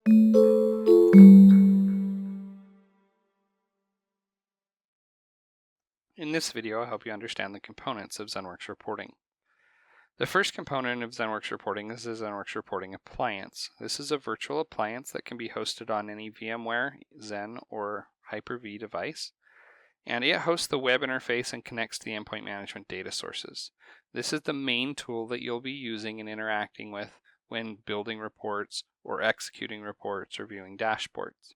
In this video, I'll help you understand the components of ZENworks reporting. The first component of ZENworks reporting is the ZENworks reporting appliance. This is a virtual appliance that can be hosted on any VMware, Zen, or Hyper-V device. And it hosts the web interface and connects to the endpoint management data sources. This is the main tool that you'll be using and interacting with when building reports or executing reports or viewing dashboards.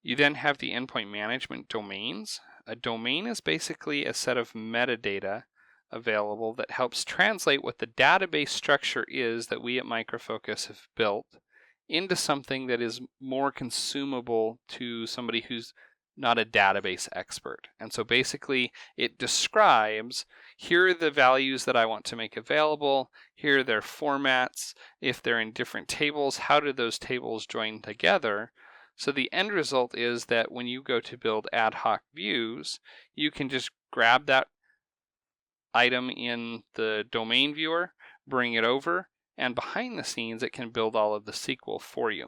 You then have the endpoint management domains. A domain is basically a set of metadata available that helps translate what the database structure is that we at Micro Focus have built into something that is more consumable to somebody who's not a database expert. And so basically it describes, here are the values that I want to make available, here are their formats, if they're in different tables, how do those tables join together? So the end result is that when you go to build ad hoc views, you can just grab that item in the domain viewer, bring it over, and behind the scenes it can build all of the SQL for you.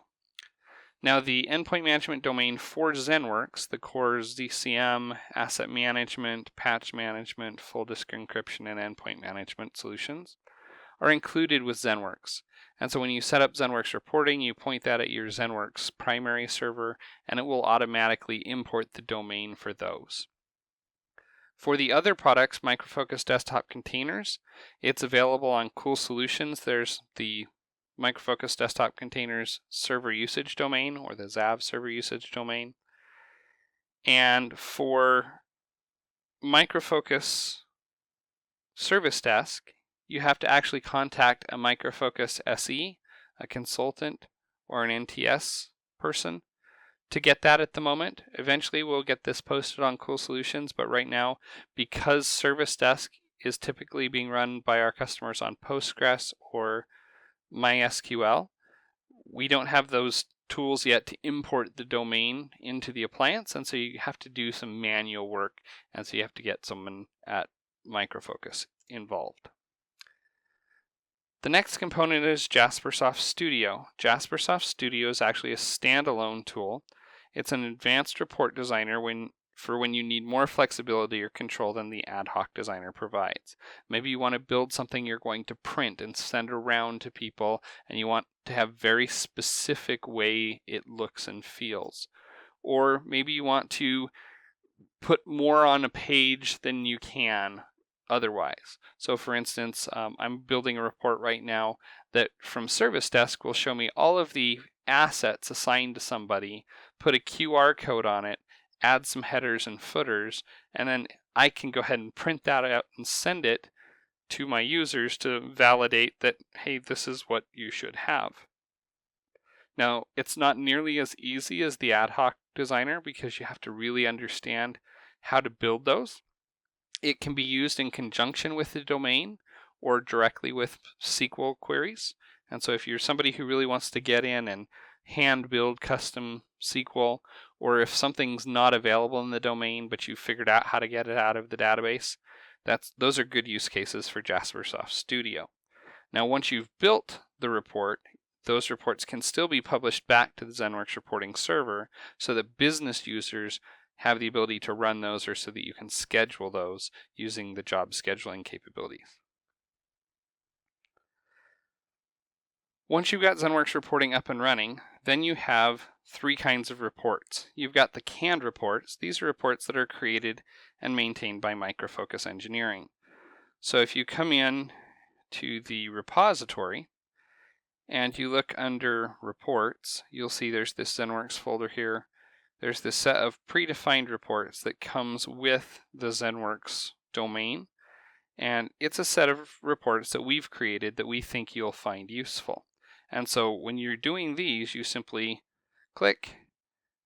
Now the endpoint management domain for ZENworks, the core ZCM, asset management, patch management, full disk encryption, and endpoint management solutions are included with ZENworks. And so when you set up ZENworks reporting, you point that at your ZENworks primary server, and it will automatically import the domain for those. For the other products, Micro Focus Desktop Containers, it's available on Cool Solutions. There's the Micro Focus Desktop Containers server usage domain, or the ZAV server usage domain. And for Micro Focus Service Desk, you have to actually contact a Micro Focus SE, a consultant, or an NTS person to get that at the moment. Eventually we'll get this posted on Cool Solutions, but right now, because Service Desk is typically being run by our customers on Postgres or MySQL, we don't have those tools yet to import the domain into the appliance, and so you have to do some manual work, and so you have to get someone at Micro Focus involved. The next component is Jaspersoft Studio. Jaspersoft Studio is actually a standalone tool. It's an advanced report designer for when you need more flexibility or control than the ad hoc designer provides. Maybe you want to build something you're going to print and send around to people, and you want to have very specific way it looks and feels. Or maybe you want to put more on a page than you can otherwise. So for instance, I'm building a report right now that from Service Desk will show me all of the assets assigned to somebody, put a QR code on it, add some headers and footers, and then I can go ahead and print that out and send it to my users to validate that, hey, this is what you should have. Now, it's not nearly as easy as the ad hoc designer because you have to really understand how to build those. It can be used in conjunction with the domain or directly with SQL queries. And so if you're somebody who really wants to get in and hand build custom SQL, or if something's not available in the domain but you figured out how to get it out of the database, those are good use cases for Jaspersoft Studio. Now once you've built the report, those reports can still be published back to the ZENworks reporting server so that business users have the ability to run those, or so that you can schedule those using the job scheduling capabilities. Once you've got ZENworks reporting up and running, then you have three kinds of reports. You've got the canned reports. These are reports that are created and maintained by Micro Focus Engineering. So if you come in to the repository and you look under reports, you'll see there's this ZENworks folder here. There's this set of predefined reports that comes with the ZENworks domain, and it's a set of reports that we've created that we think you'll find useful. And so when you're doing these, you simply click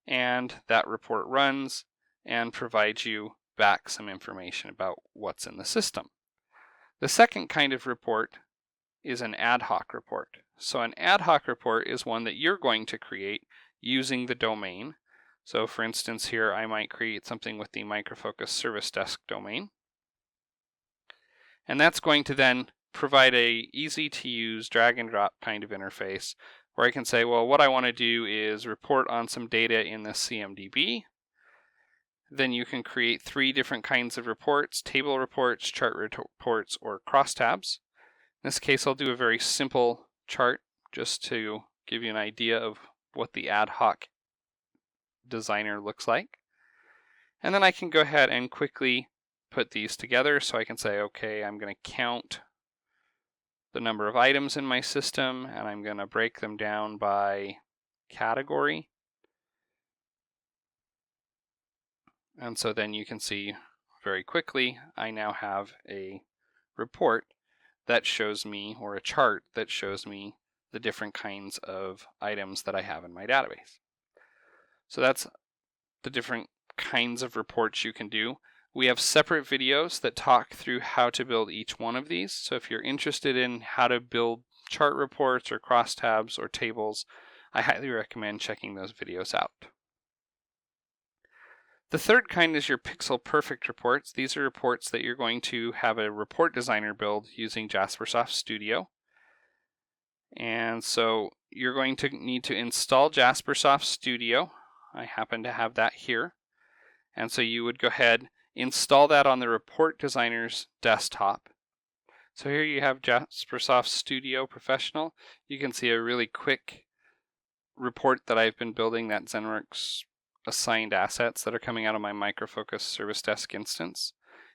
and that report runs and provides you back some information about what's in the system. The second kind of report is an ad hoc report. So an ad hoc report is one that you're going to create using the domain. So for instance here, I might create something with the Micro Focus Service Desk domain. And that's going to then provide a easy to use drag and drop kind of interface where I can say, well, what I want to do is report on some data in the CMDB. Then you can create 3 different kinds of reports: table reports, chart reports, or crosstabs. In this case, I'll do a very simple chart just to give you an idea of what the ad hoc designer looks like. And then I can go ahead and quickly put these together. So I can say, okay, I'm going to count the number of items in my system, and I'm going to break them down by category. And so then you can see very quickly, I now have a report that shows me, or a chart that shows me, the different kinds of items that I have in my database. So that's the different kinds of reports you can do. We have separate videos that talk through how to build each one of these. So if you're interested in how to build chart reports or crosstabs or tables, I highly recommend checking those videos out. The third kind is your pixel perfect reports. These are reports that you're going to have a report designer build using Jaspersoft Studio. And so you're going to need to install Jaspersoft Studio. I happen to have that here. And so you would go ahead, install that on the report designer's desktop. So here you have Jaspersoft Studio Professional. You can see a really quick report that I've been building, that ZENworks assigned assets that are coming out of my Micro Focus Service Desk instance.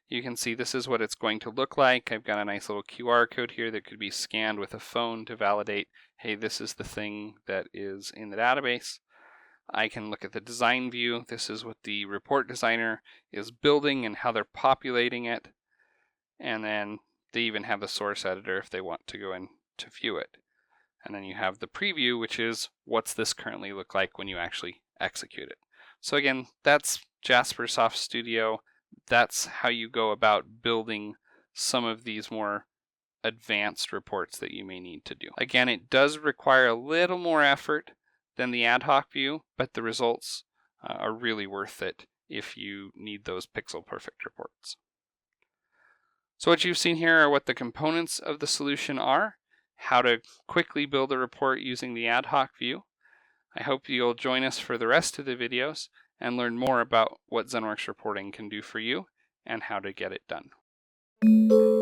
You can see this is what it's going to look like. I've got a nice little QR code here that could be scanned with a phone to validate, hey, this is the thing that is in the database. I can look at the design view. This is what the report designer is building and how they're populating it. And then they even have the source editor if they want to go in to view it. And then you have the preview, which is what's this currently look like when you actually execute it. So again, that's Jaspersoft Studio. That's how you go about building some of these more advanced reports that you may need to do. Again, it does require a little more effort than the ad hoc view, but the results are really worth it if you need those pixel perfect reports. So what you've seen here are what the components of the solution are, how to quickly build a report using the ad hoc view. I hope you'll join us for the rest of the videos and learn more about what ZENworks reporting can do for you and how to get it done.